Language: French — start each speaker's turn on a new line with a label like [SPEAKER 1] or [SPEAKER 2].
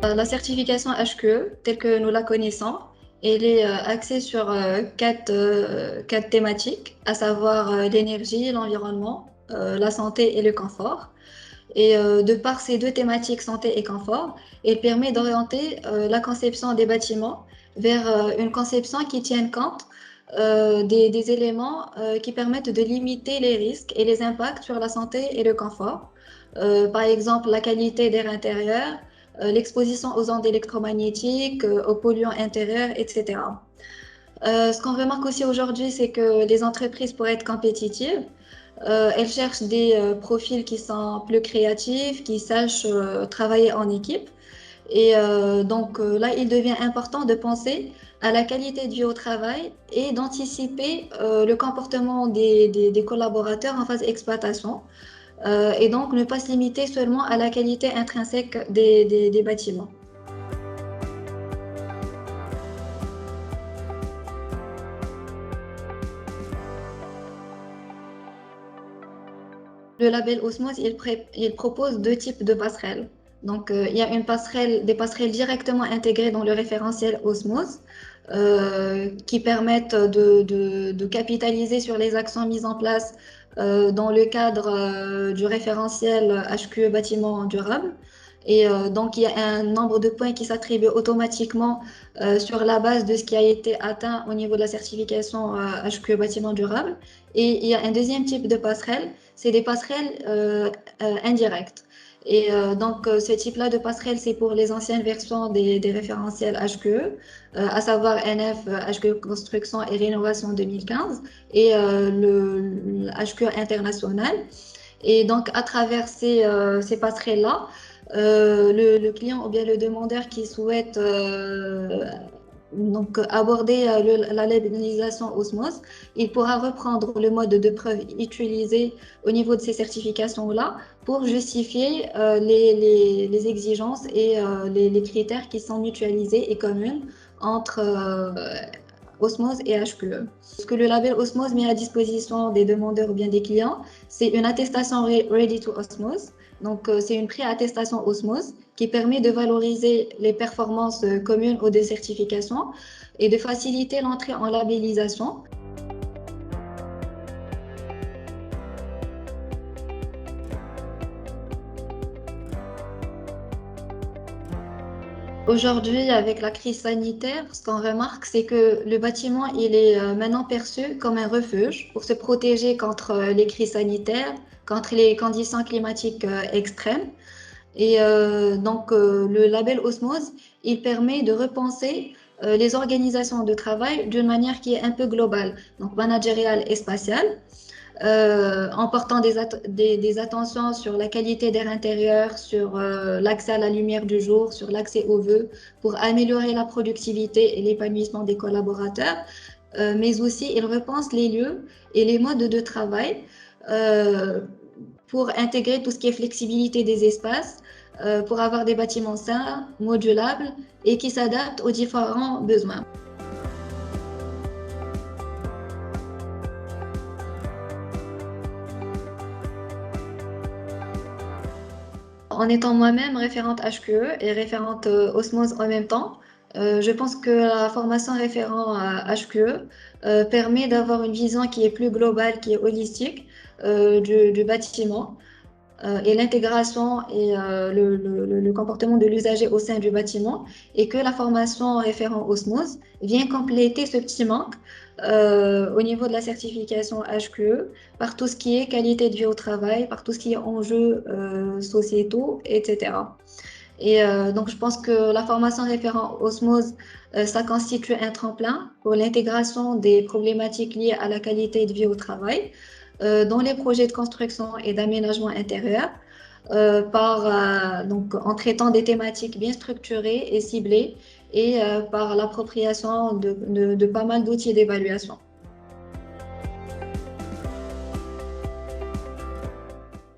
[SPEAKER 1] La certification HQE, telle que nous la connaissons, elle est axée sur quatre thématiques, à savoir l'énergie, l'environnement, la santé et le confort. Et de par ces deux thématiques, santé et confort, elle permet d'orienter la conception des bâtiments vers une conception qui tienne compte des éléments qui permettent de limiter les risques et les impacts sur la santé et le confort. Par exemple, la qualité d'air intérieur, l'exposition aux ondes électromagnétiques, aux polluants intérieurs, etc. Ce qu'on remarque aussi aujourd'hui, c'est que les entreprises, pour être compétitives, elles cherchent des profils qui sont plus créatifs, qui sachent travailler en équipe. Et là, il devient important de penser à la qualité de vie au travail et d'anticiper le comportement des collaborateurs en phase d'exploitation. Et donc, ne pas se limiter seulement à la qualité intrinsèque des bâtiments. Le label Osmose, il propose deux types de passerelles. Donc, il y a des passerelles directement intégrées dans le référentiel Osmose, qui permettent de capitaliser sur les actions mises en place dans le cadre du référentiel HQE bâtiment durable. Et donc, il y a un nombre de points qui s'attribuent automatiquement sur la base de ce qui a été atteint au niveau de la certification HQE bâtiment durable. Et il y a un deuxième type de passerelle, c'est des passerelles indirectes. Et ce type-là de passerelle, c'est pour les anciennes versions des référentiels HQE, à savoir NF, HQE Construction et Rénovation 2015, et le HQE international. Et donc, à travers ces passerelles-là, le client ou bien le demandeur qui souhaite aborder la labellisation Osmose, il pourra reprendre le mode de preuve utilisé au niveau de ces certifications-là pour justifier les exigences et les critères qui sont mutualisés et communs entre Osmose et HQE. Ce que le label Osmose met à disposition des demandeurs ou bien des clients, c'est une attestation Ready to Osmose. Donc, c'est une pré-attestation Osmose qui permet de valoriser les performances communes aux deux certifications et de faciliter l'entrée en labellisation. Aujourd'hui, avec la crise sanitaire, ce qu'on remarque, c'est que le bâtiment, il est maintenant perçu comme un refuge pour se protéger contre les crises sanitaires, contre les conditions climatiques extrêmes. Et le label Osmose, il permet de repenser les organisations de travail d'une manière qui est un peu globale, donc managériale et spatiale, en portant des attentions sur la qualité d'air intérieur, sur l'accès à la lumière du jour, sur l'accès aux vœux, pour améliorer la productivité et l'épanouissement des collaborateurs, mais aussi il repense les lieux et les modes de travail euh, pour intégrer tout ce qui est flexibilité des espaces, pour avoir des bâtiments sains, modulables et qui s'adaptent aux différents besoins. En étant moi-même référente HQE et référente Osmose en même temps, je pense que la formation référent à HQE permet d'avoir une vision qui est plus globale, qui est holistique du bâtiment et l'intégration et le comportement de l'usager au sein du bâtiment, et que la formation référent Osmose vient compléter ce petit manque au niveau de la certification HQE par tout ce qui est qualité de vie au travail, par tout ce qui est enjeux sociétaux, etc. Et donc, je pense que la formation référent Osmose, ça constitue un tremplin pour l'intégration des problématiques liées à la qualité de vie au travail dans les projets de construction et d'aménagement intérieur, en traitant des thématiques bien structurées et ciblées et par l'appropriation de pas mal d'outils d'évaluation.